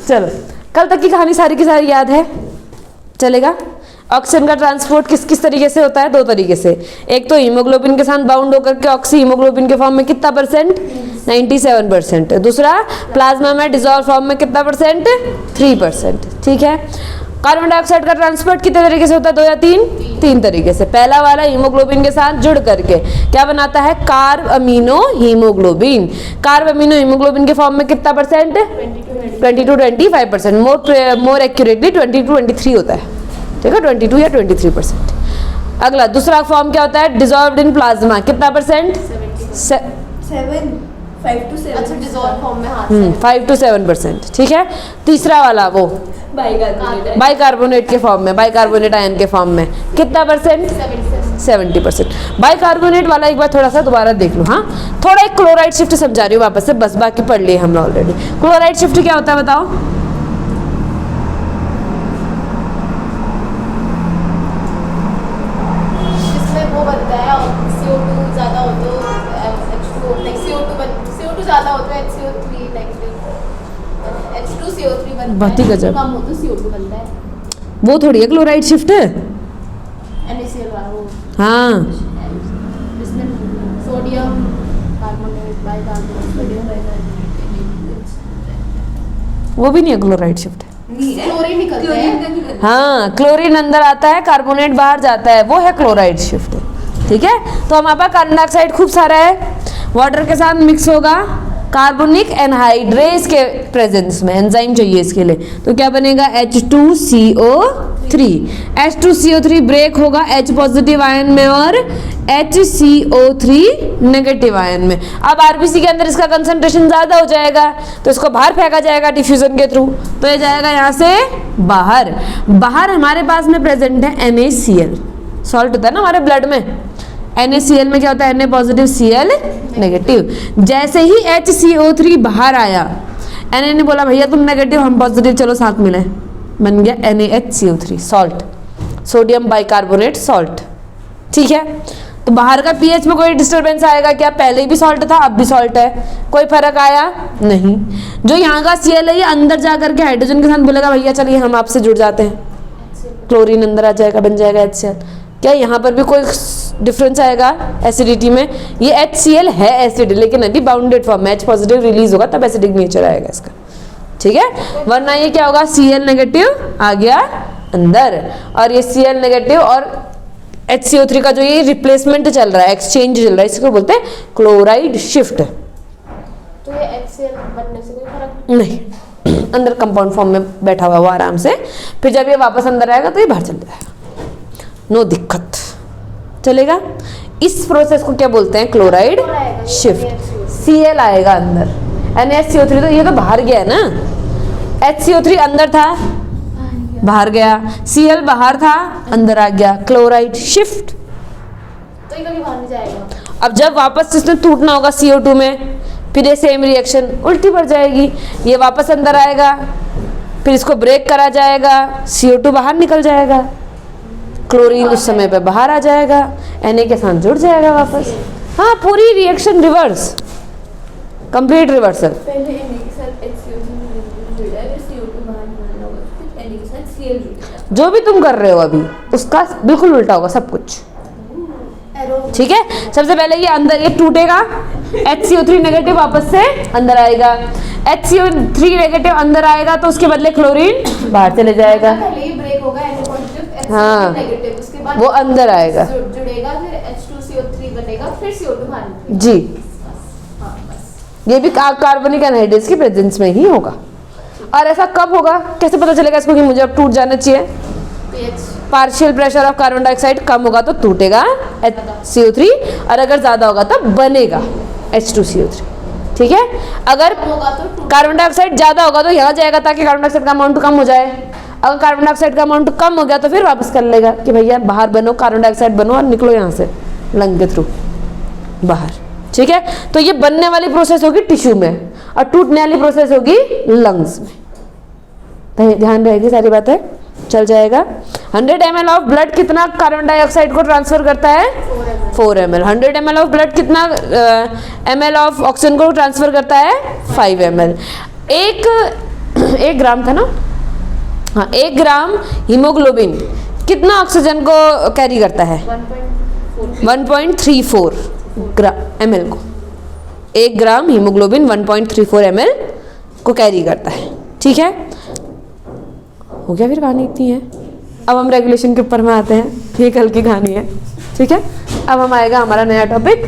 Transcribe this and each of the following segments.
चलो, कल तक की कहानी सारी की सारी याद है, चलेगा। ऑक्सीजन का ट्रांसपोर्ट किस किस तरीके से होता है? 2 तरीके से। एक तो हीमोग्लोबिन के साथ बाउंड होकर के ऑक्सी हीमोग्लोबिन के फॉर्म में कितना परसेंट? 97%। दूसरा प्लाज्मा में डिसॉल्व फॉर्म में कितना परसेंट? 3%। ठीक है। कार्बन डाइऑक्साइड का ट्रांसपोर्ट कितने तरीके से होता है? 2 या 3? 3 तरीके से। पहला वाला हीमोग्लोबिन के साथ जुड़ करके क्या बनाता है? Carb amino haemoglobin. Carb amino haemoglobin के फॉर्म में कितना percent? 20 to 25%। More accurately 20 to 23 होता है, ठीक है, 22 या 23%। अगला दूसरा फॉर्म क्या होता है? डिसॉल्व्ड इन प्लाज्मा कितना परसेंट? 5 to 7%। ठीक है। तीसरा वाला वो बाइकार्बोनेट के फॉर्म में, बाइकार्बोनेट आयन के फॉर्म में कितना परसेंट? 70%। बाइकार्बोनेट वाला एक बार थोड़ा सा दोबारा देख लो। हाँ, थोड़ा एक क्लोराइड शिफ्ट समझा रही हूँ वापस से, बस बाकी पढ़ लिए हमने ऑलरेडी। क्लोराइड शिफ्ट क्या होता है बताओ? बहुत ही गजब। वो थोड़ी है क्लोराइड शिफ्ट। हाँ, सोडियम कार्बोनेट वो भी नहीं है क्लोराइड शिफ्ट। क्लोरीन निकलता है। हाँ, क्लोरीन अंदर आता है, कार्बोनेट बाहर जाता है, वो है क्लोराइड शिफ्ट। ठीक है। तो हमारे पास कार्बन डाइऑक्साइड खूब सारा है, वाटर के साथ मिक्स होगा कार्बोनिक एनहाइड्रेस के प्रेजेंस में। एंजाइम चाहिए इसके लिए, तो क्या बनेगा? H2CO3। H2CO3 ब्रेक होगा H पॉजिटिव आयन में और HCO3 नेगेटिव आयन में। अब आरबीसी के अंदर इसका कंसंट्रेशन ज्यादा हो जाएगा, तो इसको बाहर फेंका जाएगा डिफ्यूजन के थ्रू, तो ये जाएगा यहाँ से बाहर। बाहर हमारे पास में प्रेजेंट है NaCl, सॉल्ट होता है ना हमारे ब्लड में। NaCl में क्या होता है? Na positive Cl negative. जैसे ही HCO3 बाहर आया, Na ने बोला भैया तुम नेगेटिव हम पॉजिटिव, चलो साथ मिले, बन गया NaHCO3 salt, sodium bicarbonate salt. ठीक है। तो बाहर का पीएच में कोई डिस्टरबेंस आएगा क्या? पहले ही भी सॉल्ट था, अब भी सॉल्ट है, कोई फर्क आया नहीं। जो यहाँ का Cl है ये अंदर जा करके हाइड्रोजन के साथ बोलेगा भैया चलिए हम आपसे जुड़ जाते हैं, क्लोरीन अंदर आ जाएगा, बन जाएगा HCl। क्या यहाँ पर भी कोई डिफरेंस आएगा एसिडिटी में? ये HCl है एसिड, लेकिन अभी बाउंडेड फॉर्म में H पॉजिटिव रिलीज होगा तब एसिडिक नेचर आएगा इसका। ठीक है। वरना ये क्या होगा? Cl नेगेटिव आ गया अंदर, और ये Cl नेगेटिव और HCO3 का जो ये रिप्लेसमेंट चल रहा है, एक्सचेंज चल रहा है, इसको बोलते हैं क्लोराइड शिफ्ट। तो ये HCl बनने से कोई फर्क नहीं, अंदर कंपाउंड फॉर्म में बैठा हुआ वो आराम से, फिर जब ये वापस अंदर आएगा तो ये बाहर चल जाएगा, नो दिक्कत, चलेगा। इस प्रोसेस को क्या बोलते हैं? Chloride shift. Cl आएगा अंदर, NaCO3 तो ये तो बाहर गया है ना, HCO3 अंदर था बाहर गया, Cl बाहर था अंदर आ गया, क्लोराइड शिफ्ट। तो ये कभी बाहर नहीं जाएगा। अब जब वापस इसने टूटना होगा CO2 में, फिर ये सेम रिएक्शन उल्टी बढ़ जाएगी, ये वापस अंदर आएगा, फिर इसको ब्रेक करा जाएगा, CO2 बाहर निकल जाएगा, क्लोरीन उस समय पे बाहर आ जाएगा, Na के साथ जुड़ जाएगा वापस। हाँ, पूरी रिएक्शन रिवर्स, कंप्लीट रिवर्सल। पहले Na के साथ HCO3 जुड़ा है, CO2 बाहर निकलना होगा, फिर Na के साथ Cl जुड़ेगा। जो भी तुम कर रहे हो अभी उसका बिल्कुल उल्टा होगा सब कुछ। ठीक है। सबसे पहले ये अंदर ये टूटेगा, HCO3 नेगेटिव वापस से अंदर आएगा, HCO3 नेगेटिव अंदर आएगा तो उसके बदले क्लोरीन बाहर चले जाएगा। पहले ही ब्रेक होगा Na पॉजिटिव हाँ, नेगेटिव, उसके बाद वो अंदर आएगा, जुड़ेगा, फिर H2CO3 बनेगा, फिर CO2 बाहर निकलेगा। जी। हाँ, बस। ये भी कार्बनिक एनहाइड्रेस की प्रेजेंस में ही होगा। और ऐसा कब होगा, कैसे पता चलेगा इसको कि मुझे अब टूट जाना चाहिए? Partial pressure of carbon dioxide कम होगा तो टूटेगा HCO3, और अगर ज्यादा होगा तो बनेगा H2CO3। ठीक है। अगर कार्बन डाइऑक्साइड ज्यादा होगा तो यहाँ जाएगा ताकि कार्बन डाइऑक्साइड का अमाउंट कम हो जाए, अगर कार्बन डाइऑक्साइड का अमाउंट कम हो गया तो फिर वापस कर लेगा कि भैया बाहर बनो, कार्बन डाइऑक्साइड बनो और निकलो यहाँ से लंग के थ्रू बाहर। ठीक है। तो ये बनने वाली प्रोसेस होगी टिश्यू में और टूटने वाली प्रोसेस होगी लंग्स में। तो ध्यान रहेगी सारी बातें, चल जाएगा। 100 ml ऑफ ब्लड कितना कार्बन डाइऑक्साइड को ट्रांसफर करता है? 4 ml। 100 ml ऑफ ब्लड कितना ml ऑफ ऑक्सीजन को ट्रांसफर करता है? 5 ml। एक 1 ग्राम था ना, हाँ 1 ग्राम हीमोग्लोबिन कितना ऑक्सीजन को कैरी करता है? 1.34 ml को। 1 ग्राम हीमोग्लोबिन 1.34 ml को कैरी करता है, ठीक है। हो गया फिर कहानी इतनी है। अब हम रेगुलेशन के ऊपर में आते हैं, ये कल की कहानी है, ठीक है। अब हम आएगा हमारा नया टॉपिक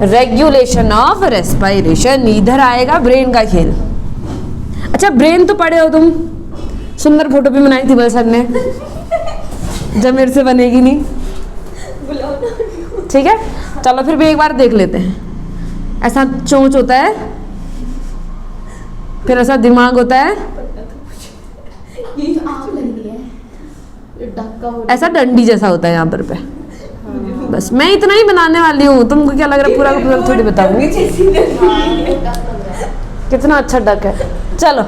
रेगुलेशन ऑफ रेस्पिरेशन। इधर आएगा ब्रेन का खेल। अच्छा ब्रेन तो पढ़े हो तुम, सुंदर फोटो भी बनाई थी बल सर ने, जब मेरे से बनेगी नहीं, ठीक है। चलो फिर भी एक बार देख लेते हैं। ऐसा चोंच होता है, फिर ऐसा दिमाग होता है, ऐसा डंडी जैसा होता है यहाँ पर पे। बस मैं इतना ही बनाने वाली हूँ, तुमको क्या लग रहा है पूरा का पूरा थोड़ी बताऊंगी। कितना अच्छा डक है। चलो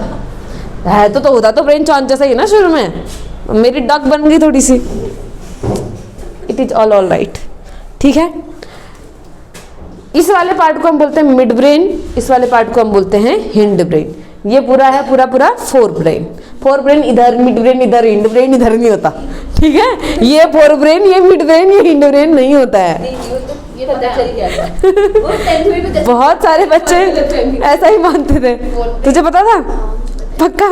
है तो होता तो ब्रेन चौंच जैसा ही है ना शुरू में, मेरी डक बन गई थोड़ी सी। इट इज ऑल राइट, ठीक है। इस वाले पार्ट को हम बोलते हैं मिड ब्रेन, इस वाले पार्ट को हम बोलते हैं हिंड ब्रेन। ये पूरा है पूरा फोर ब्रेन। फोर ब्रेन इधर, मिड ब्रेन इधर, हिंड ब्रेन इधर नहीं होता, ठीक है। ये फोर ब्रेन, ये मिड ब्रेन, ये हिंड ब्रेन नहीं होता है। ये पता चल गया था। बहुत सारे बच्चे ऐसा ही मानते थे, तुझे पता था? पक्का?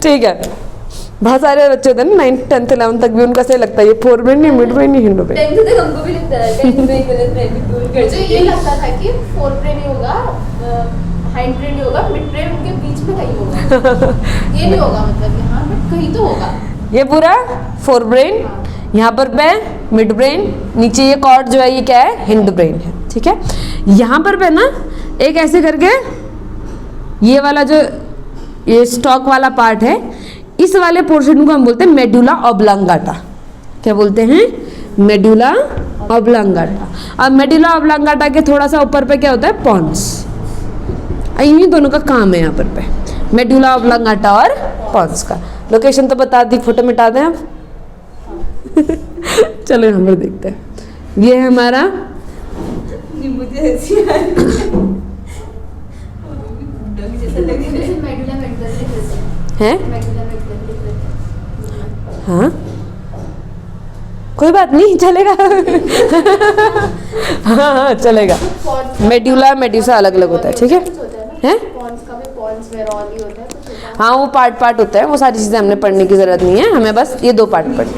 ठीक है। बहुत सारे बच्चे होते हैं ना 9th 10th 11th तक भी उनको ऐसे लगता है ये फोर ब्रेन, ये मिड ब्रेन, ये हिंड ब्रेन। 10th तक हमको भी लगता था, 10th में गलत ब्रेन मुझे ये लगता था कि फोर ब्रेन ही होगा, हाइंड ब्रेन ही होगा, मिड ब्रेन उनके बीच में कहीं होगा। ये नहीं होगा मतलब यहाँ बट कहीं तो होगा। ये पूरा फोर ब्रेन, यहाँ पर पे मिड ब्रेन, नीचे ये कॉर्ड जो है ये क्या है? हिंड ब्रेन है, ठीक है। यहाँ पर पे ना एक ऐसे करके ये वाला जो ये स्टॉक वाला पार्ट है, इस वाले पोर्शन को हम बोलते हैं मेडुला ऑब्लांगाटा। क्या बोलते हैं? Medulla oblongata. अब मेडुला ऑब्लांगाटा के थोड़ा सा ऊपर पे क्या होता है? पॉन्स। इन्हीं दोनों का काम है यहाँ पर पे, मेडुला ऑब्लांगाटा और पॉन्स का। लोकेशन तो बता दी, फोटो मिटा दें आप। चलो यहाँ पर देखते हैं। ये है हमारा मुझे ऐसी है, हाँ कोई बात नहीं, चलेगा। हाँ चलेगा। मेड्यूला मेड्यूसा अलग अलग होता है, ठीक है। हैं? हाँ वो पार्ट होता है, वो सारी चीज़ें हमने पढ़ने की ज़रूरत नहीं है, हमें बस ये 2 पार्ट पढ़ने।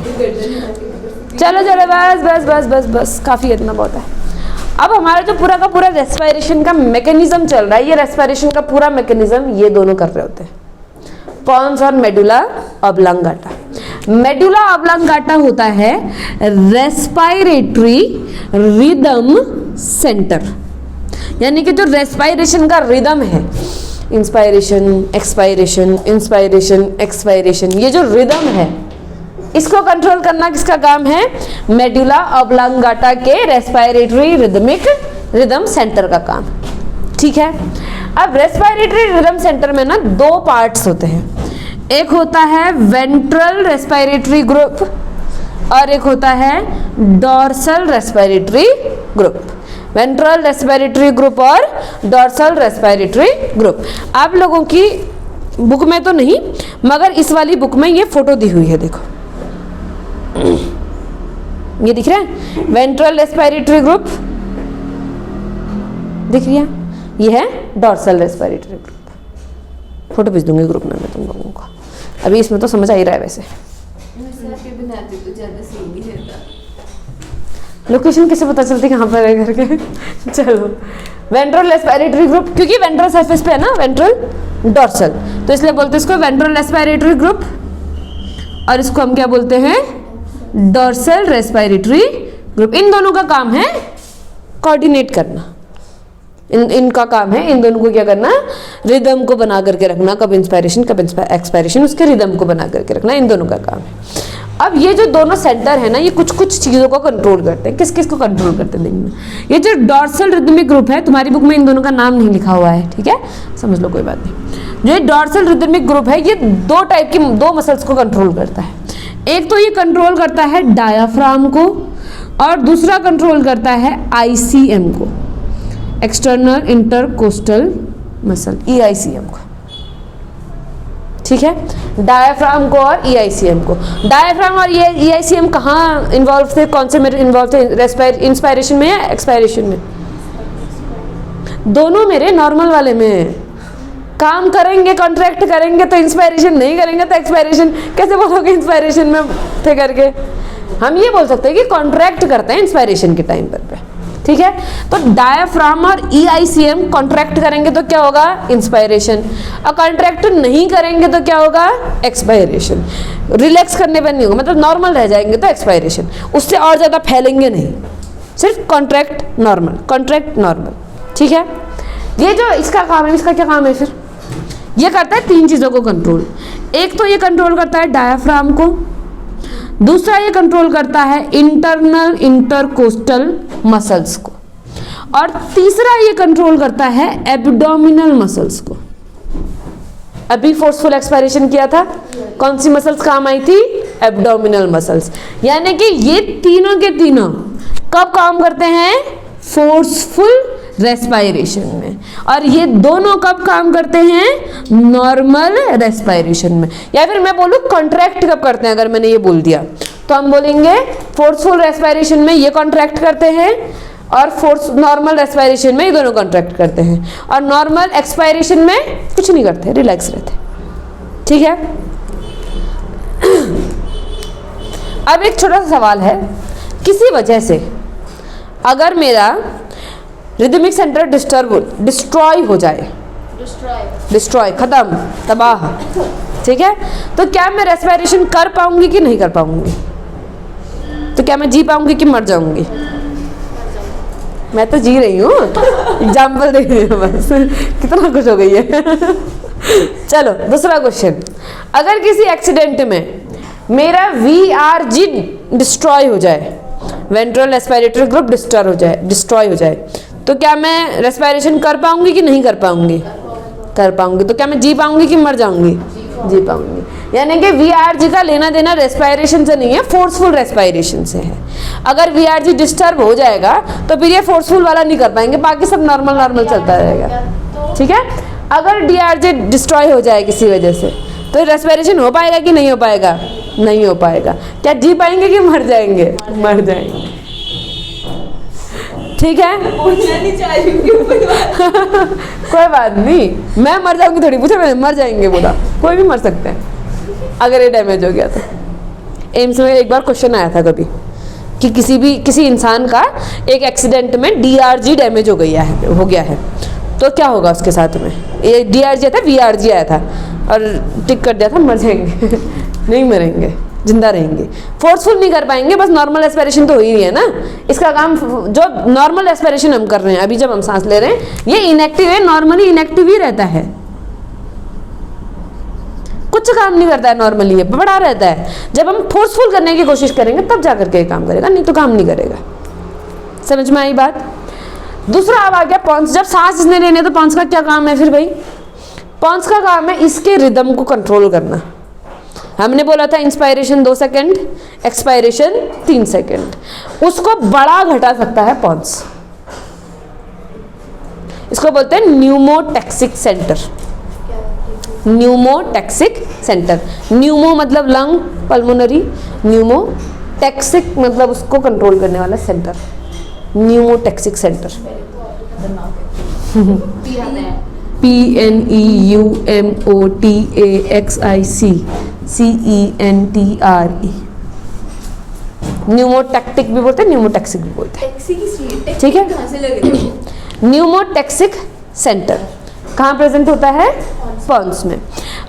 चलो बस बस बस बस बस काफ़ी, इतना बहुत है। अब हमारा जो पूरा का पूरा रेस्पिरेशन का मैकेनिज्म चल रहा है, ये रेस्पिरेशन का पूरा मैकेनिज्म ये दोनों कर रहे होते हैं, पॉन्स और मेडुला ऑब्लांगाटा। मेडुला ऑब्लांगाटा होता है रेस्पिरेटरी रिदम सेंटर, यानी कि जो रेस्पिरेशन का रिदम है, इंस्पायरेशन एक्सपायरेशन, इंस्पायरेशन एक्सपायरेशन, ये जो रिदम है इसको कंट्रोल करना किसका काम है? मेडुला ऑब्लांगाटा के रेस्पिरेटरी रिदम सेंटर का काम, ठीक है। अब रेस्पिरेटरी रिदम सेंटर में ना 2 पार्ट्स होते हैं, एक होता है वेंट्रल रेस्पिरेटरी ग्रुप और एक होता है dorsal respiratory group. Ventral respiratory group और डॉर्सल रेस्पिरेटरी ग्रुप। आप लोगों की बुक में तो नहीं, मगर इस वाली बुक में ये फोटो दी हुई है, देखो ये दिख रहा है, वेंट्रल रेस्पिरेटरी ग्रुप दिख रही है, ये है डॉर्सल रेस्पिरेटरी ग्रुप। फोटो भेज दूंगी ग्रुप में मैं तुम लोगों को, अभी इसमें तो समझ आ ही रहा है। वैसे लोकेशन कैसे पता चलती कहाँ पर है करके? चलो वेंट्रल रेस्पिरेटरी ग्रुप, क्योंकि वेंट्रल सरफेस पे है ना, वेंट्रल डॉर्सल, तो इसलिए बोलते हैं इसको वेंट्रल रेस्पिरेटरी ग्रुप, और इसको हम क्या बोलते हैं? Dorsal respiratory group. इन दोनों का काम है कोऑर्डिनेट करना, इनका काम है इन दोनों को क्या करना? रिदम को बना करके रखना, कब इंस्पायरेशन कब एक्सपायरेशन, उसके रिदम को बना करके रखना, इन दोनों का काम है। अब ये जो दोनों सेंटर है ना, ये कुछ कुछ चीज़ों को कंट्रोल करते हैं। किस किस को कंट्रोल करते हैं देखना। ये जो डॉर्सल रिदमिक ग्रुप है, तुम्हारी बुक में इन दोनों का नाम नहीं लिखा हुआ है, ठीक है, समझ लो कोई बात नहीं। जो ये डॉर्सल रिदमिक ग्रुप है, ये 2 टाइप की 2 मसल्स को कंट्रोल करता है। एक तो ये कंट्रोल करता है डायाफ्राम को, और दूसरा कंट्रोल करता है ICM को, एक्सटर्नल इंटरकोस्टल मसल, EICM को, ठीक है, डायफ्राम को और EICM को। डायफ्राम और EICM कहाँ इन्वॉल्व थे, कौन से में इन्वॉल्व थे, इंस्पायरेशन में या एक्सपायरेशन में? दोनों मेरे नॉर्मल वाले में है। काम करेंगे, कॉन्ट्रैक्ट करेंगे तो इंस्पायरेशन, नहीं करेंगे तो एक्सपायरेशन। कैसे बोलोगे इंस्पायरेशन में थे करके? हम ये बोल सकते हैं कि कॉन्ट्रैक्ट करते हैं इंस्पायरेशन के टाइम पर पे, ठीक है। तो डायफ्राम और EICM कॉन्ट्रैक्ट करेंगे तो क्या होगा, इंस्पायरेशन, और कॉन्ट्रैक्ट नहीं करेंगे तो क्या होगा, एक्सपायरेशन। रिलैक्स करने पर नहीं होगा, मतलब नॉर्मल रह जाएंगे तो एक्सपायरेशन, उससे और ज़्यादा फैलेंगे नहीं, सिर्फ कॉन्ट्रैक्ट नॉर्मल, कॉन्ट्रैक्ट नॉर्मल, ठीक है। ये जो इसका काम है, इसका क्या काम है फिर? ये करता है 3 चीज़ों को कंट्रोल। एक तो ये कंट्रोल करता है डायफ्राम को, दूसरा ये कंट्रोल करता है इंटरनल इंटरकोस्टल मसल्स को, और तीसरा ये कंट्रोल करता है एब्डोमिनल मसल्स को। अभी फोर्सफुल एक्सपायरेशन किया था, कौन सी मसल्स काम आई थी, एब्डोमिनल मसल्स। यानी कि ये तीनों के तीनों कब काम करते हैं, फोर्सफुल रेस्पायरेशन में, और ये दोनों कब काम करते हैं, नॉर्मल रेस्पायरेशन में। या फिर मैं बोलूँ कॉन्ट्रैक्ट कब करते हैं, अगर मैंने ये बोल दिया तो हम बोलेंगे फोर्सफुल रेस्पायरेशन में ये कॉन्ट्रैक्ट करते हैं, और फोर्स नॉर्मल रेस्पायरेशन में ये दोनों कॉन्ट्रैक्ट करते हैं, और नॉर्मल एक्सपायरेशन में कुछ नहीं करते, रिलैक्स रहते, ठीक है। अब एक छोटा सा सवाल है, किसी वजह से अगर मेरा रिदमिक सेंटर डिस्ट्रॉय हो जाए, डिस्ट्रॉय खत्म, तबाह, ठीक है, तो क्या मैं रेस्पिरेशन कर पाऊंगी कि नहीं कर पाऊंगी? तो क्या मैं जी पाऊंगी कि मर जाऊंगी? मैं तो जी रही हूँ, एग्जाम्पल दे रही हूँ बस। कितना खुश हो गई है। चलो दूसरा क्वेश्चन, अगर किसी एक्सीडेंट में मेरा VRG डिस्ट्रॉय हो जाए, वेंट्रल रेस्पिरेटरी ग्रुप डिस्ट्रॉय हो जाए, तो क्या मैं रेस्पिरेशन कर पाऊंगी कि नहीं कर पाऊंगी? कर पाऊंगी। तो क्या मैं जी पाऊंगी कि मर जाऊंगी? जी पाऊंगी। यानी कि VRG का लेना देना रेस्पिरेशन से नहीं है, फोर्सफुल रेस्पिरेशन से है। अगर VRG डिस्टर्ब हो जाएगा तो फिर ये फोर्सफुल वाला नहीं कर पाएंगे, बाकी सब नॉर्मल चलता रहेगा, ठीक है। अगर DRG डिस्ट्रॉय हो जाए किसी वजह से, तो रेस्पिरेशन हो पाएगा कि नहीं हो पाएगा? नहीं हो पाएगा। क्या जी पाएंगे कि मर जाएंगे? मर जाएंगे, ठीक है। कोई बात नहीं, मैं मर जाऊंगी थोड़ी, पूछा मैंने, मर जाएंगे बोला, कोई भी मर सकते हैं अगर ये डैमेज हो गया तो। एम्स में एक बार क्वेश्चन आया था कभी कि किसी इंसान का एक एक्सीडेंट में DRG डैमेज हो गया है, तो क्या होगा उसके साथ में? ये DRG आया था, VRG आया था, और टिक कर दिया था मर जाएंगे। नहीं मरेंगे, जिंदा रहेंगे। फोर्सफुल नहीं कर पाएंगे, बस नॉर्मल एस्पिरेशन तो हो ही रही है ना। इसका काम, जो नॉर्मल एस्पिरेशन हम कर रहे हैं अभी, जब हम सांस ले रहे हैं, ये इनएक्टिव है, नॉर्मली इनएक्टिव ही रहता है, कुछ काम नहीं करता है नॉर्मली, ये बड़ा रहता है। जब हम फोर्सफुल करने की कोशिश करेंगे तब जाकर के काम करेगा, नहीं तो काम नहीं करेगा। समझ में आई बात? दूसरा अब आ गया पॉन्स। जब सांस इसने लेने तो पॉन्स का क्या काम है फिर भाई? पॉन्स का काम है इसके रिदम को कंट्रोल करना। हमने बोला था इंस्पायरेशन 2 सेकंड, एक्सपायरेशन 3 सेकंड, उसको बड़ा घटा सकता है पॉन्स। इसको बोलते हैं pneumotaxic centre. Pneumotaxic centre, Numa मतलब लंग, पल्मोनरी, न्यूमोटैक्सिक मतलब उसको कंट्रोल करने वाला सेंटर, न्यूमोटैक्सिक सेंटर। PNEUMOTAXIC न्यूमोटैक्टिक भी बोलते हैं, न्यूमोटैक्सिक भी बोलते हैं, ठीक है। न्यूमोटैक्सिक सेंटर कहाँ प्रेजेंट होता है? पॉन्स में।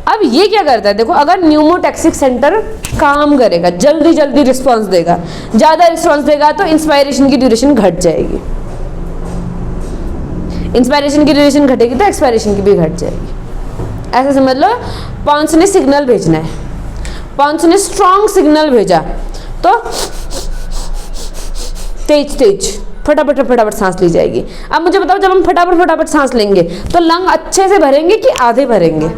अब ये क्या करता है, देखो, अगर न्यूमोटैक्सिक सेंटर काम करेगा, जल्दी रिस्पांस देगा, ज़्यादा रिस्पांस देगा, तो इंस्पायरेशन की ड्यूरेशन घट जाएगी। इंस्पायरेशन की ड्यूरेशन घटेगी तो एक्सपायरेशन की भी घट जाएगी। ऐसा समझ लो, पॉन्स ने सिग्नल भेजना है, पॉन्स ने स्ट्रॉन्ग सिग्नल भेजा, तो तेज फटाफट सांस ली जाएगी। अब मुझे बताओ, जब हम फटाफट सांस लेंगे तो लंग अच्छे से भरेंगे कि आधे भरेंगे?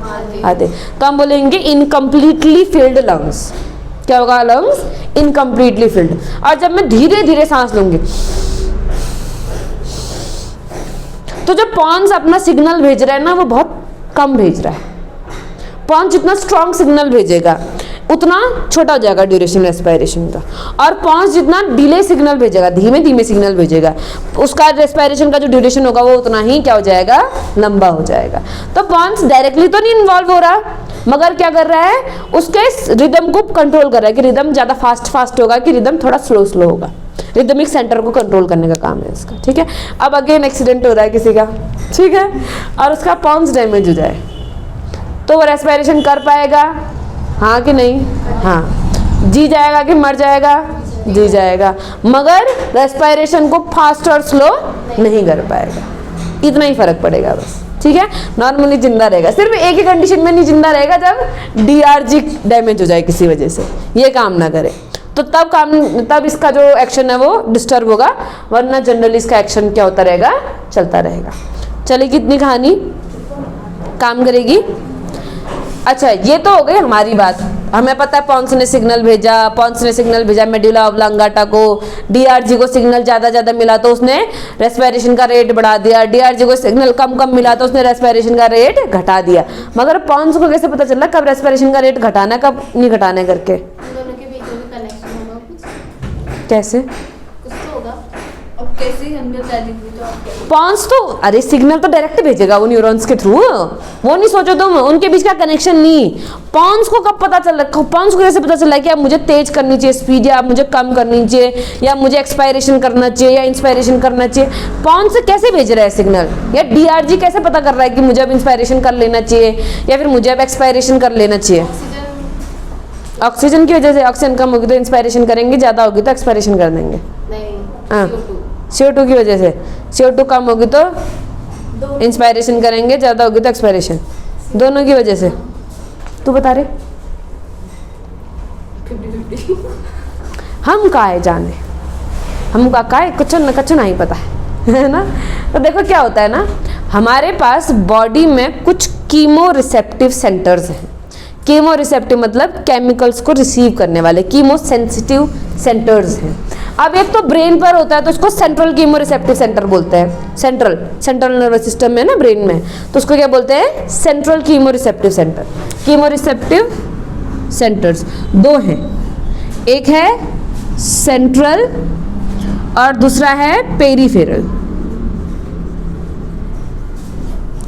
आधे। तो हम बोलेंगे इनकम्प्लीटली फिल्ड लंग्स। क्या होगा? Lungs incompletely field. और जब मैं धीरे सांस लूंगी तो जो पॉन्स अपना सिग्नल भेज रहा है ना, वो बहुत कम भेज रहा है, पॉन्स जितना स्ट्रॉन्ग सिग्नल भेजेगा उतना छोटा हो जाएगा ड्यूरेशन रेस्पिरेशन का, और पॉन्स जितना डिले सिग्नल भेजेगा, धीमे धीमे सिग्नल भेजेगा, उसका रेस्पिरेशन का जो ड्यूरेशन होगा वो उतना ही क्या हो जाएगा, लंबा हो जाएगा। तो पॉन्स डायरेक्टली तो नहीं इन्वॉल्व हो रहा, मगर क्या कर रहा है, उसके रिदम को कंट्रोल कर रहा है कि रिदम ज़्यादा फास्ट होगा कि रिदम थोड़ा स्लो होगा। रिदमिक सेंटर को कंट्रोल करने का काम है इसका, ठीक है। अब अगेन एक्सीडेंट हो रहा है किसी का, ठीक है, और उसका पॉन्स डैमेज हो जाए तो वो रेस्पिरेशन कर पाएगा, हाँ कि नहीं, हाँ। जी जाएगा कि मर जाएगा, जी जाएगा, मगर रेस्पिरेशन को फास्ट और स्लो नहीं कर पाएगा। इतना ही फर्क पड़ेगा बस, ठीक है। नॉर्मली जिंदा रहेगा, सिर्फ एक ही कंडीशन में नहीं जिंदा रहेगा, जब DRG डैमेज हो जाए किसी वजह से, ये काम ना करे तो तब इसका जो एक्शन है वो डिस्टर्ब होगा, वरना जनरली इसका एक्शन क्या होता रहेगा, चलता रहेगा। चलेगी इतनी कहानी, काम करेगी। अच्छा, ये तो हो गई हमारी बात, हमें पता है पॉन्स ने सिग्नल भेजा मेडुला ऑब्लांगाटा को, DRG को सिग्नल ज़्यादा मिला तो उसने रेस्पिरेशन का रेट बढ़ा दिया, DRG को सिग्नल कम मिला तो उसने रेस्पिरेशन का रेट घटा दिया। मगर पॉन्स को कैसे पता चला कब रेस्पिरेशन का रेट घटाना है कब नहीं घटाना है करके, दोनों के बीच में कनेक्शन होगा कुछ कैसे तो होगा। अब कैसे हम बता देंगे तो आप क्या पॉन्स तो, अरे सिग्नल तो डायरेक्ट भेजेगा वो न्यूरॉन्स के थ्रू, वो नहीं सोचो तुम, उनके बीच का कनेक्शन नहीं। पॉन्स को कब पता चल रहा, पॉन्स को कैसे पता चल रहा है कि अब मुझे तेज करनी चाहिए स्पीड, या मुझे कम करनी चाहिए, या मुझे एक्सपायरेशन करना चाहिए या इंस्पायरेशन करना चाहिए, पॉन्स कैसे भेज रहा है सिग्नल, या DRG कैसे पता कर रहा है कि मुझे अब इंस्पायरेशन कर लेना चाहिए या फिर मुझे अब एक्सपायरेशन कर लेना चाहिए। ऑक्सीजन की वजह से, ऑक्सीजन कम होगी तो इंस्पायरेशन करेंगे, ज़्यादा होगी तो एक्सपायरेशन कर देंगे। नहीं, हाँ, CO2 CO2 की वजह से, CO2 कम होगी तो इंस्पायरेशन करेंगे, ज़्यादा होगी तो एक्सपायरेशन, दोनों की वजह से। तू बता रहे 50-50 हम का है जाने, हम का है कुछ नहीं पता है ना। तो देखो क्या होता है ना, हमारे पास बॉडी में कुछ कीमो रिसेप्टिव सेंटर्स हैं। कीमो रिसेप्टिव मतलब केमिकल्स को रिसीव करने वाले, कीमो सेंसिटिव सेंटर्स हैं। अब एक तो ब्रेन पर होता है तो उसको सेंट्रल कीमो रिसेप्टिव सेंटर बोलते हैं, सेंट्रल नर्वस सिस्टम में ना ब्रेन में, तो उसको क्या बोलते हैं, central chemo receptive centre. Chemo receptive centres दो हैं, एक है सेंट्रल और दूसरा है पेरिफेरल,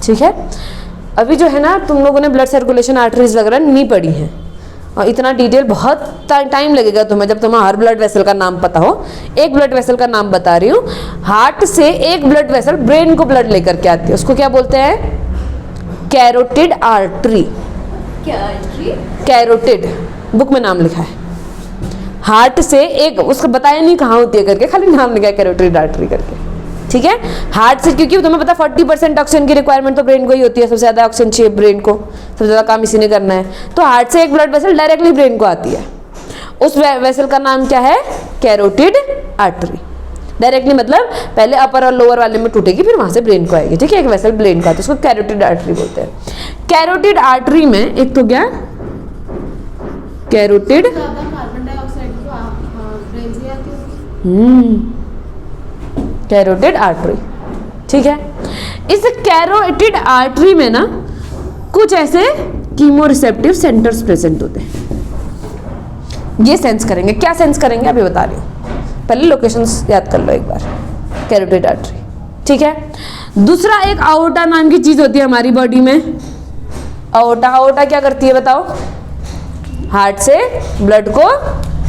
ठीक है। अभी जो है ना, तुम लोगों ने ब्लड सर्कुलेशन आर्टरीज वगैरह नहीं पढ़ी हैं, और इतना डिटेल बहुत टाइम लगेगा तुम्हें जब तुम्हें हर ब्लड वेसल का नाम पता हो। एक ब्लड वेसल का नाम बता रही हूँ, हार्ट से एक ब्लड वेसल ब्रेन को ब्लड लेकर के आती है, उसको क्या बोलते हैं, कैरोटिड आर्टरी। क्या आर्टरी? कैरोटिड, बुक में नाम लिखा है। हार्ट से एक, उसको बताया नहीं कहाँ होती है करके, खाली नाम लिखा है कैरोटिड आर्टरी करके, ठीक है। हार्ट से, क्योंकि तुम्हें पता 40% ऑक्सीजन की रिक्वायरमेंट तो ब्रेन को ही होती है, सबसे ज़्यादा ऑक्सीजन चाहिए ब्रेन को, सबसे ज़्यादा काम इसी ने करना है, तो हार्ट से एक ब्लड वेसल डायरेक्टली ब्रेन को आती है, उस वेसल का नाम क्या है, कैरोटिड आर्टरी। डायरेक्टली मतलब पहले अपर और लोअर वाले में टूटेगी, फिर वहाँ से ब्रेन को आएगी, ठीक है, एक वेसल ब्रेन को आती है, उसको कैरोटिड आर्टरी बोलते हैं। कैरोटिड आर्टरी में एक तो क्या, कैरोटिड ज़्यादा कार्बन डाइऑक्साइड की ब्रेन से आती होगी। कैरोटिड आर्टरी, ठीक है। इस कैरोटिड आर्टरी में ना कुछ ऐसे कीमो रिसेप्टिव सेंटर्स प्रेजेंट होते हैं, ये सेंस करेंगे। क्या सेंस करेंगे अभी बता रही हूँ, पहले लोकेशंस याद कर लो एक बार। कैरोटिड आर्टरी, ठीक है। दूसरा एक आओर्टा नाम की चीज होती है हमारी बॉडी में। आओर्टा क्या करती है बताओ, हार्ट से ब्लड को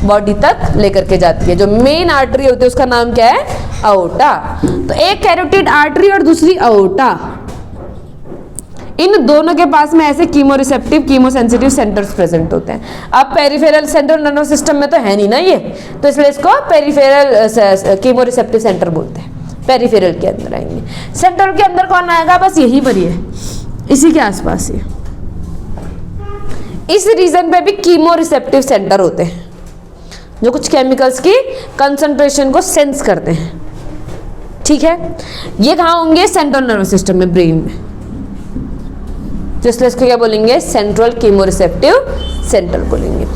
बॉडी तक लेकर के जाती है, जो मेन आर्टरी होती है उसका नाम क्या है, आओर्टा। तो एक कैरोटिड आर्टरी और दूसरी आओर्टा, इन दोनों के पास में ऐसे chemo receptive chemo sensitive centres present होते हैं। अब पेरिफेरल सेंट्रल नर्वस सिस्टम में तो है नहीं ना ये, तो इसलिए इसको पेरिफेरल कीमो रिसेप्टिव सेंटर बोलते हैं, पेरिफेरल के अंदर आएंगे। सेंट्रल के अंदर कौन आएगा, बस यही पर ही है, इसी के आसपास ही। इस रीजन पे भी कीमो रिसेप्टिव सेंटर होते हैं, जो कुछ केमिकल्स की कंसंट्रेशन को सेंस करते हैं, ठीक है। ये कहाँ होंगे, सेंट्रल नर्वस सिस्टम में, ब्रेन में, तो इसलिए इसको क्या बोलेंगे, सेंट्रल कीमो रिसेप्टिव सेंटर बोलेंगे।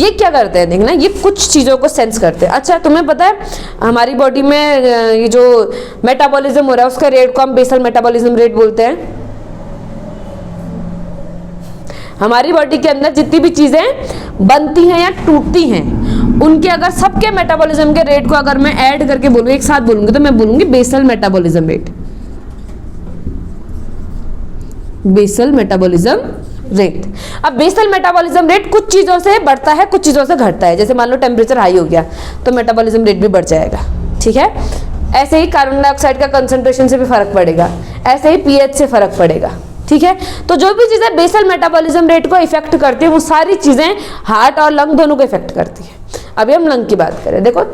ये क्या करते हैं देखना, ये कुछ चीज़ों को सेंस करते हैं। अच्छा, तुम्हें पता है हमारी बॉडी में ये जो मेटाबॉलिज्म हो रहा है उसका रेट को हम बेसल मेटाबॉलिज्म रेट बोलते हैं। हमारी बॉडी के अंदर जितनी भी चीज़ें बनती हैं या टूटती हैं, उनके अगर सबके मेटाबॉलिज्म के रेट को अगर मैं ऐड करके बोलूँ, एक साथ बोलूँगी, तो मैं बोलूँगी basal metabolism rate. Basal metabolism rate. अब बेसल मेटाबॉलिज्म रेट कुछ चीज़ों से बढ़ता है, कुछ चीज़ों से घटता है। जैसे मान लो टेम्परेचर हाई हो गया तो मेटाबॉलिज्म रेट भी बढ़ जाएगा, ठीक है। ऐसे ही कार्बन डाइऑक्साइड का कंसंट्रेशन से भी फर्क पड़ेगा, ऐसे ही पीएच से फर्क पड़ेगा, ठीक है। तो जो भी चीज़ें बेसल मेटाबॉलिज्म रेट को इफेक्ट करती है, वो सारी चीज़ें हार्ट और लंग दोनों को इफेक्ट करती है। अभी हम लंग की बात करें, देखो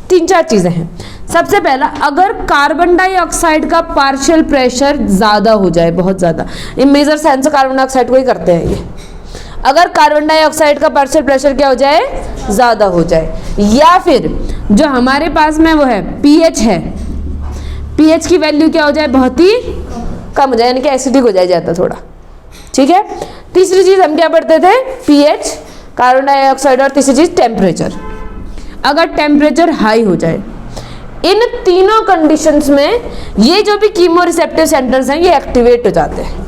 3-4 चीज़ें हैं। सबसे पहला, अगर कार्बन डाइऑक्साइड का पार्शियल प्रेशर ज़्यादा हो जाए, बहुत ज़्यादा, ये मेजर साइंस कार्बन डाइऑक्साइड को ही करते हैं ये। अगर कार्बन डाइऑक्साइड का पार्शियल प्रेशर क्या हो जाए, ज़्यादा हो जाए, या फिर जो हमारे पास में वो है पीएच है, पीएच की वैल्यू क्या हो जाए, बहुत ही कम हो जाए, यानी कि एसिडिक हो जाए ज़्यादा थोड़ा, ठीक है। तीसरी चीज़ हम क्या पढ़ते थे, पीएच, कार्बन डाइऑक्साइड, और तीसरी चीज़ टेम्परेचर। अगर टेम्परेचर हाई हो जाए, इन तीनों कंडीशंस में ये जो भी कीमो रिसेप्टिव सेंटर्स हैं ये एक्टिवेट हो जाते हैं,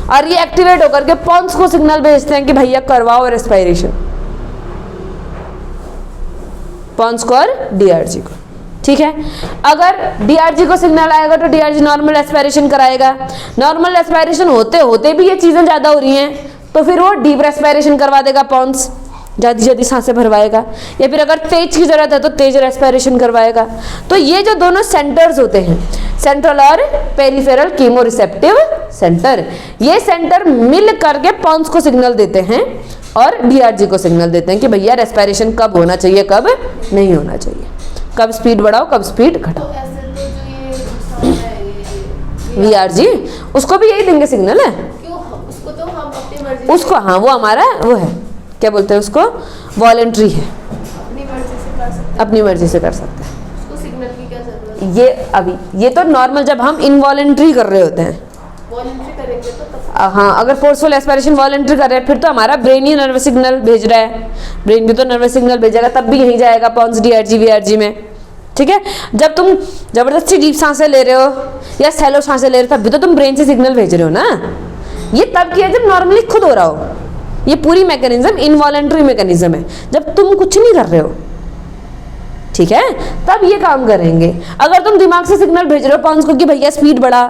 और ये एक्टिवेट होकर के पॉन्स को सिग्नल भेजते हैं कि भैया करवाओ रेस्पिरेशन, पॉन्स को और डीआरजी को, ठीक है। अगर डीआरजी को सिग्नल आएगा तो डीआरजी नॉर्मल रेस्पिरेशन कराएगा। नॉर्मल रेस्पिरेशन होते होते भी ये चीज़ें ज़्यादा हो रही हैं तो फिर वो डीप रेस्पिरेशन करवा देगा, पॉन्स जल्दी जल्दी सांसें भरवाएगा, या फिर अगर तेज की जरूरत है तो तेज रेस्पिरेशन करवाएगा। तो ये जो दोनों सेंटर्स होते हैं, सेंट्रल और पेरिफेरल कीमो रिसेप्टिव सेंटर, ये सेंटर मिल करके पॉन्स को सिग्नल देते हैं और डीआरजी को सिग्नल देते हैं कि भैया रेस्पिरेशन कब होना चाहिए, कब नहीं होना चाहिए, कब स्पीड बढ़ाओ, कब स्पीड घटाओ। तो ऐसे तो जो ये दूसरा है, ये वीआरजी, उसको भी यही देंगे सिग्नल है, क्यों उसको तो हम अपनी मर्जी उसको, हाँ वो हमारा वो है, क्या बोलते हैं उसको, वॉलेंट्री है, अपनी मर्जी से कर सकते हैं, अपनी मर्जी से कर सकते हैं। उसको सिग्नल की क्या जरूरत है? ये अभी ये तो नॉर्मल जब हम इनवॉलेंट्री कर रहे होते हैं, वॉलंटरी करेंगे तो तब हाँ, अगर फोर्सफुल एस्पिरेशन वॉलंटरी कर रहे हैं फिर तो हमारा ब्रेन ही नर्वस सिग्नल भेज रहा है, ब्रेन भी तो नर्वस सिग्नल भेजेगा, तब भी यहीं जाएगा पॉन्स डीआरजी वीआरजी में, ठीक है। जब तुम जबरदस्ती डीप सांसें ले रहे हो या सैलो सांसें ले रहे हो तब भी तो तुम ब्रेन से सिग्नल भेज रहे हो ना। ये तब किया जब नॉर्मली खुद हो रहा हो। ये पूरी मैकेनिज्म इनवॉलंटरी मैकेनिज्म है, जब तुम कुछ नहीं कर रहे हो, ठीक है, तब ये काम करेंगे। अगर तुम दिमाग से सिग्नल भेज रहे हो पॉन्स को कि भैया स्पीड बढ़ा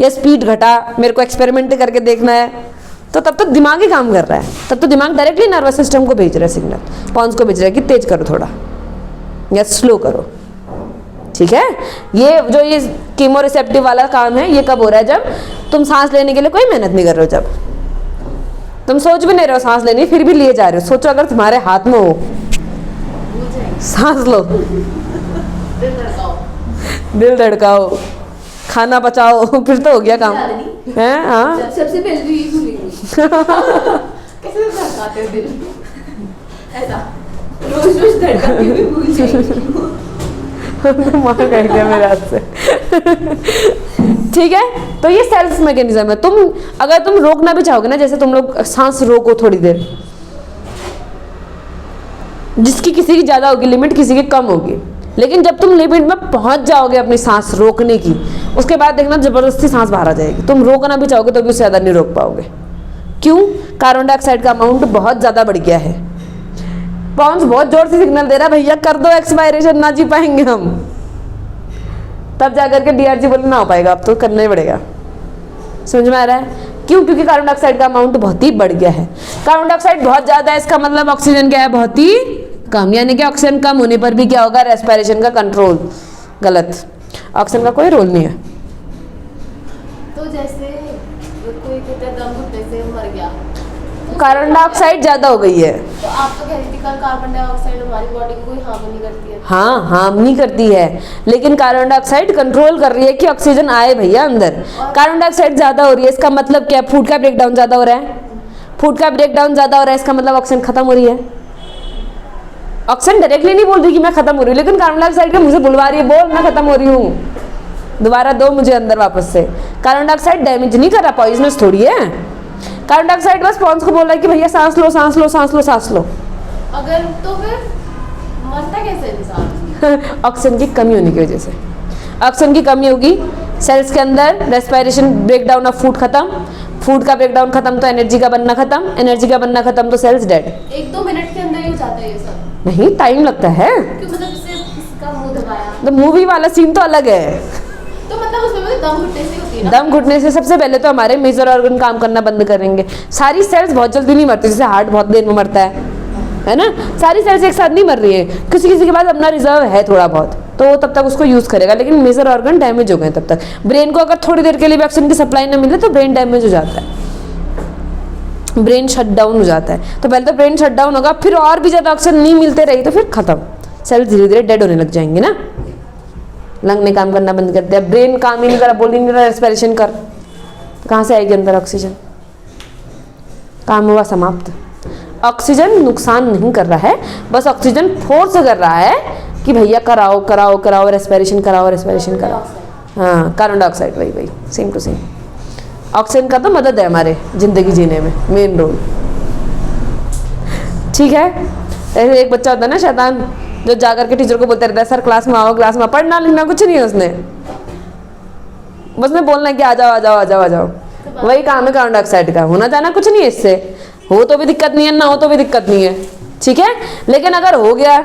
या स्पीड घटा, मेरे को एक्सपेरिमेंट करके देखना है, तो तब तो दिमाग ही काम कर रहा है, तब तो दिमाग डायरेक्टली नर्वस सिस्टम को भेज रहा है सिग्नल, पॉन्स को भेज रहा है कि तेज करो थोड़ा या स्लो करो, ठीक है। ये जो ये कीमो रिसेप्टिव वाला काम है ये कब हो रहा है, जब तुम सांस लेने के लिए कोई मेहनत नहीं कर रहे हो, जब तुम सोच भी नहीं रहे हो सांस लेनी, फिर भी लिए जा रहे हो। सोचो अगर तुम्हारे हाथ में हो, सांस लो, दिल धड़काओ, दिल धड़काओ, खाना पचाओ, फिर तो हो गया काम है। हाँ, सबसे पहले भी यही भूलेंगे कैसे धड़काते हैं दिल, ऐसा रोज रोज धड़का के भी भूल जाएंगे। मार कह दिया मेरे हाथ से, ठीक है। तो ये सेल्फ मैकेनिज्म है। तुम अगर तुम रोकना भी चाहोगे ना, जैसे तुम लोग सांस रोको थोड़ी देर, जिसकी किसी की ज्यादा होगी लिमिट, किसी की कम होगी, लेकिन जब तुम लिमिट में पहुंच जाओगे अपनी सांस रोकने की, उसके बाद देखना जबरदस्ती सांस बाहर आ जाएगी। तुम रोकना भी चाहोगे तो भी उससे ज्यादा नहीं रोक पाओगे। क्यों? कार्बन डाइऑक्साइड का अमाउंट बहुत ज्यादा बढ़ गया है। पॉन्स बहुत जोर से सिग्नल दे रहा है, भैया कर दो एक्सपायरेशन, ना जी पाएंगे हम, तब जाकर के डीआरजी बोले ना हो पाएगा, अब तो करना ही पड़ेगा। समझ में आ रहा है? क्यों? क्योंकि कार्बन डाइऑक्साइड का अमाउंट बहुत ही बढ़ गया है। कार्बन डाइऑक्साइड बहुत ज्यादा है, इसका मतलब ऑक्सीजन क्या है, बहुत ही कम, यानी कि ऑक्सीजन कम होने पर भी क्या होगा, रेस्पिरेशन का कंट्रोल। गलत, ऑक्सीजन का कोई रोल नहीं है। तो जैसे कोई कहता है दम घुटने से मर गया, कार्बन डाइऑक्साइड ज्यादा हो गई है। तो आप तो कह रही थी कल कार्बन डाइऑक्साइड हमारी बॉडी को कोई हार्म नहीं करती है। हाँ, हार्म नहीं करती है, लेकिन कार्बन डाइऑक्साइड कंट्रोल कर रही है कि ऑक्सीजन आए भैया अंदर। कार्बन डाइऑक्साइड ज्यादा हो रही है, इसका मतलब क्या? फूड का ब्रेकडाउन ज्यादा हो रहा है। फूड का ब्रेकडाउन ज्यादा हो रहा है, इसका मतलब ऑक्सीजन खत्म हो रही है। ऑक्सीजन डायरेक्टली नहीं बोल रही कि मैं खत्म हो रही हूँ, लेकिन कार्बन डाइऑक्साइड के मुझे बुलवा रही है, बोल मैं खत्म हो रही हूँ, दोबारा दो मुझे अंदर वापस से। कार्बन डाइऑक्साइड डैमेज नहीं कर रहा, पॉइजनस थोड़ी है। कार्बन डाइऑक्साइड बस पॉन्स को बोल रहा है कि भैया सांस लो, सांस लो, सांस लो, सांस लो। अगर तो फिर मरता कैसे इंसान? ऑक्सीजन की कमी होने की वजह से। ऑक्सीजन की कमी होगी, सेल्स के अंदर रेस्पिरेशन, ब्रेकडाउन ऑफ फूड खत्म, फूड का ब्रेकडाउन खत्म तो एनर्जी का बनना खत्म, एनर्जी का बनना खत्म तो सेल्स डेड। 1-2 मिनट के अंदर ही हो जाता है ये सब। नहीं, टाइम लगता है। क्यों, मतलब जैसे किसी का मुंह दबाया तो मूवी वाला सीन तो अलग है। तो मतलब उसमें मतलब दम घुटने से होती है ना। दम घुटने से सबसे पहले तो हमारे मेजर ऑर्गन काम करना बंद करेंगे। सारी सेल्स बहुत जल्दी नहीं मरती, जैसे हार्ट बहुत देर में मरता है ना। सारी सेल्स एक साथ नहीं मर रही है, किसी किसी के पास अपना रिजर्व है थोड़ा बहुत, तो वो तब तक उसको यूज करेगा। लेकिन मेजर ऑर्गन डैमेज हो गए तब तक। ब्रेन को अगर थोड़ी देर के लिए भी ऑक्सीजन की सप्लाई ना मिले तो ब्रेन डैमेज हो जाता है, ब्रेन शट डाउन हो जाता है। तो पहले तो ब्रेन शट डाउन होगा, फिर और भी ज्यादा ऑक्सीजन नहीं मिलते रही तो फिर खत्म, सेल्स धीरे धीरे डेड होने लग जाएंगे ना। लंग ने काम करना बंद कर दिया, ब्रेन काम ही नहीं करा, बोल ही नहीं रहा रेस्पिरेशन कर, तो कहाँ से आएगी अंदर ऑक्सीजन? काम हुआ समाप्त। ऑक्सीजन नुकसान नहीं कर रहा है, बस ऑक्सीजन फोर्स कर रहा है कि भैया कराओ कराओ कराओ, रेस्पिरेशन कराओ, रेस्पिरेशन कराओ। हाँ, कार्बन डाइऑक्साइड, वही वही, सेम टू सेम। ऑक्सीजन का तो मदद है हमारे जिंदगी जीने में, मेन रोल। ठीक है। ऐसे एक बच्चा होता है ना शैतान, जो जाकर के टीचर को बोलता रहता है सर क्लास में आओ, क्लास में। पढ़ना लिखना कुछ नहीं है उसने, बस में बोलना है कि आ जाओ आ जाओ आ जाओ आ जाओ। वही काम है कार्बन डाइऑक्साइड का, होना जाना कुछ नहीं है इससे, हो तो भी दिक्कत नहीं है, ना हो तो भी दिक्कत नहीं है। ठीक है। लेकिन अगर हो गया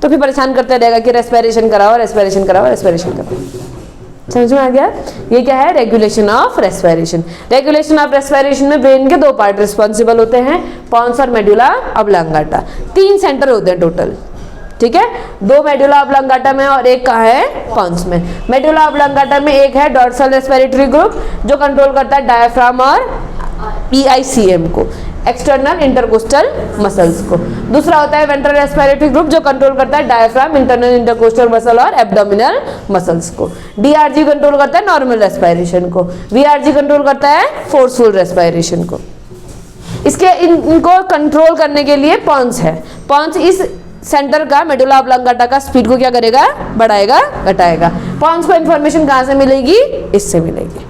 तो फिर परेशान करते रहेगा कि रेस्पिरेशन कराओ, रेस्पिरेशन कराओ, रेस्पिरेशन कराओ। समझ में आ गया? ये क्या है? Regulation of respiration. Regulation of respiration में ब्रेन के 2 पार्ट रिस्पॉन्सिबल होते हैं, पोन्स और मेडुला ऑब्लांगाटा। 3 सेंटर होते हैं टोटल। ठीक है। 2 मेडुला ऑब्लांगाटा में और एक कहाँ है? पोन्स में। मेडुला ऑब्लांगाटा में एक है डॉर्सल रेस्पिरेटरी ग्रुप जो कंट्रोल करता है डायफ्राम और EICM को, एक्सटर्नल इंटरकोस्टल मसल्स को। दूसरा होता है वेंट्रल रेस्पिरेटरी ग्रुप जो कंट्रोल करता है डायफ्राम, इंटरनल इंटरकोस्टल मसल और एब्डोमिनल मसल्स को। DRG कंट्रोल करता है नॉर्मल रेस्पिरेशन को। VRG कंट्रोल करता है फोर्सफुल रेस्पिरेशन को। इसके इनको कंट्रोल करने के लिए पोन्स है। पोन्स इस सेंटर का, मेडुला ऑब्लांगाटा का स्पीड को क्या करेगा? बढ़ाएगा, घटाएगा। पोन्स को इन्फॉर्मेशन कहाँ से मिलेगी? इससे मिलेगी।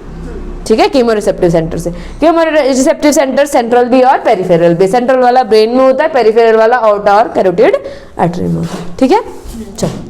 ठीक है, कीमोरिसेप्टिव सेंटर से। कीमोरिसेप्टिव सेंटर सेंट्रल भी और पेरिफेरल भी। सेंट्रल वाला ब्रेन में होता है, पेरिफेरल वाला ऑर्टा और कैरोटिड आर्टरी में होता है। ठीक है, चलो।